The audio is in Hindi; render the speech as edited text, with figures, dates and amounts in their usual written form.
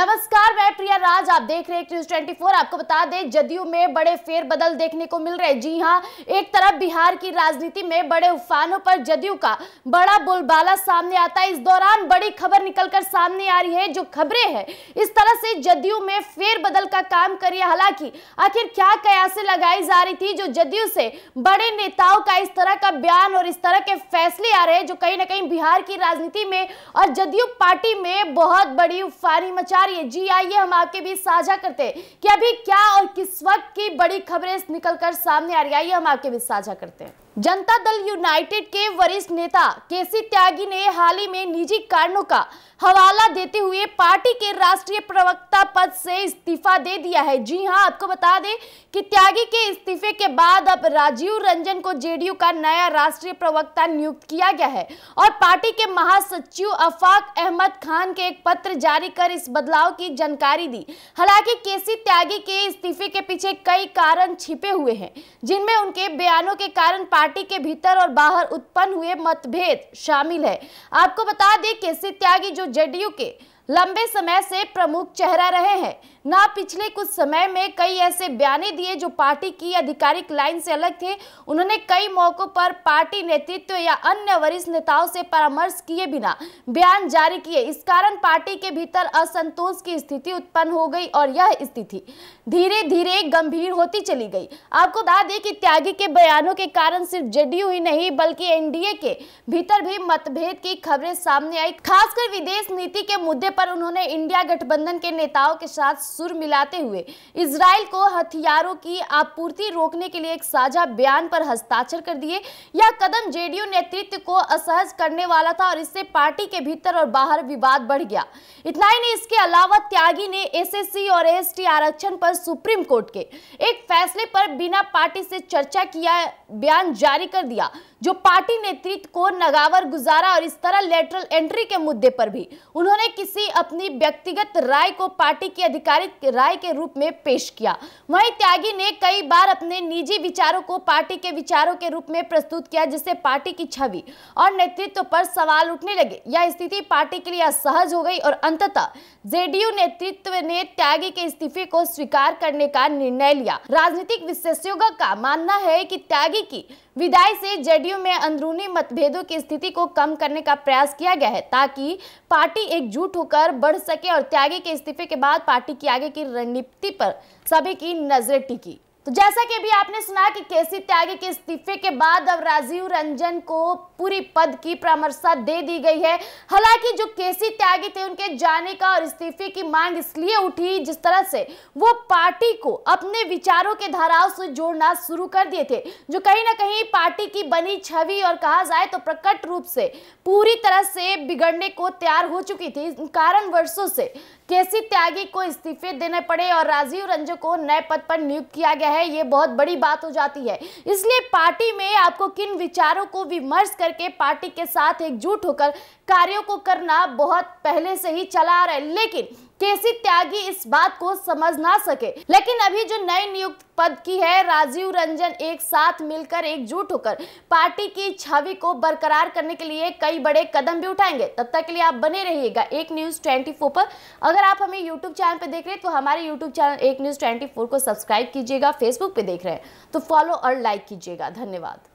नमस्कार, मैं प्रिया राज, आप देख रहे हैं न्यूज 24। आपको बता दें, जदयू में बड़े फेरबदल देखने को मिल रहे हैं। जी हां, एक तरफ बिहार की राजनीति में बड़े उफानों पर जदयू का बड़ा बोलबाला सामने आता है। इस दौरान बड़ी खबर निकलकर सामने आ रही है। जो खबरें हैं इस तरह से जदयू में फेरबदल का काम कर रही है। हालांकि आखिर क्या कयासें लगाई जा रही थी जो जदयू से बड़े नेताओं का इस तरह का बयान और इस तरह के फैसले आ रहे हैं जो कहीं ना कहीं बिहार की राजनीति में और जदयू पार्टी में बहुत बड़ी उफानी मचा रही है। जी आइए हम आपके बीच साझा करते हैं कि अभी क्या और किस वक्त की बड़ी खबरें निकलकर सामने आ रही है। आइए हम आपके बीच साझा करते हैं। जनता दल यूनाइटेड के वरिष्ठ नेता केसी त्यागी ने हाल ही में निजी कारणों का हवाला देते हुए पार्टी के राष्ट्रीय प्रवक्ता पद से इस्तीफा दे दिया है। जी हां, आपको बता दें कि त्यागी के इस्तीफे के बाद अब राजीव रंजन को जेडीयू का नया राष्ट्रीय प्रवक्ता नियुक्त किया गया है और पार्टी के महासचिव आफाक अहमद खान के एक पत्र जारी कर इस बदलाव की जानकारी दी। हालांकि केसी त्यागी के इस्तीफे के पीछे कई कारण छिपे हुए हैं, जिनमें उनके बयानों के कारण पार्टी के भीतर और बाहर उत्पन्न हुए मतभेद शामिल है। आपको बता दें, केसी त्यागी जो जेडीयू के लंबे समय से प्रमुख चेहरा रहे हैं, ना पिछले कुछ समय में कई ऐसे बयान दिए जो पार्टी की आधिकारिक लाइन से अलग थे। उन्होंने कई मौकों पर पार्टी नेतृत्व या अन्य वरिष्ठ नेताओं से परामर्श किए बिना बयान जारी किए। इस कारण पार्टी के भीतर असंतोष की स्थिति उत्पन्न हो गई और यह स्थिति धीरे धीरे गंभीर होती चली गई। आपको बता दें कि त्यागी के बयानों के कारण सिर्फ जेडीयू ही नहीं बल्कि एनडीए के भीतर भी मतभेद की खबरें सामने आई। खासकर विदेश नीति के मुद्दे पर उन्होंने इंडिया गठबंधन के नेताओं के साथ सुर मिलाते हुए इजराइल को हथियारों की आपूर्ति रोकने के लिए एक साझा बयान पर हस्ताक्षर कर दिए। यह कदम जेडीयू नेतृत्व को असहज करने वाला था और इससे पार्टी के भीतर और बाहर विवाद बढ़ गया। इतना ही नहीं, इसके अलावा त्यागी ने एसएससी और एसटी आरक्षण पर सुप्रीम कोर्ट के एक फैसले पर बिना पार्टी से चर्चा किया बयान जारी कर दिया, जो पार्टी नेतृत्व को नगावर गुजारा। और इस तरह लेटरल एंट्री के मुद्दे पर भी उन्होंने किसी अपनी व्यक्तिगत राय को पार्टी की आधिकारिक राय के रूप में पेश किया। वहीं त्यागी ने कई बार अपने निजी विचारों को पार्टी के विचारों के रूप में प्रस्तुत किया, जिससे पार्टी की छवि और नेतृत्व पर सवाल उठने लगे। यह स्थिति पार्टी के लिए असहज हो गई और अंततः जेडीयू नेतृत्व ने त्यागी के इस्तीफे को स्वीकार करने का निर्णय लिया। राजनीतिक विशेषज्ञों का मानना है कि त्यागी की विदाई से जेडीयू में अंदरूनी मतभेदों की स्थिति को कम करने का प्रयास किया गया है ताकि पार्टी एकजुट होकर बढ़ सके और त्यागी के इस्तीफे के बाद पार्टी की आगे की रणनीति पर सभी की नजरें टिकी। तो जैसा कि अभी आपने सुना कि केसी त्यागी के इस्तीफे के बाद अब राजीव रंजन को पूरी पद की परामर्शा दे दी गई है। हालांकि जो केसी त्यागी थे, उनके जाने का और इस्तीफे की मांग इसलिए उठी जिस तरह से वो पार्टी को अपने विचारों के धाराओं से जोड़ना शुरू कर दिए थे, जो कहीं ना कहीं पार्टी की बनी छवि और कहा जाए तो प्रकट रूप से पूरी तरह से बिगड़ने को तैयार हो चुकी थी। इस कारण वर्षों से केसी त्यागी को इस्तीफे देने पड़े और राजीव रंजन को नए पद पर नियुक्त किया गया है। ये बहुत बड़ी बात हो जाती है। इसलिए पार्टी में आपको किन विचारों को विमर्श करके पार्टी के साथ एकजुट होकर कार्यों को करना बहुत पहले से ही चला आ रहा है, लेकिन केसी त्यागी इस बात को समझ ना सके। लेकिन अभी जो नई नियुक्त पद की है, राजीव रंजन एक साथ मिलकर एकजुट होकर पार्टी की छवि को बरकरार करने के लिए कई बड़े कदम भी उठाएंगे। तब तक के लिए आप बने रहिएगा एक न्यूज 24 पर। अगर आप हमें यूट्यूब चैनल पर देख रहे हैं तो हमारे यूट्यूब चैनल एक न्यूज 24 को सब्सक्राइब कीजिएगा। फेसबुक पे देख रहे हैं तो फॉलो और लाइक कीजिएगा। धन्यवाद।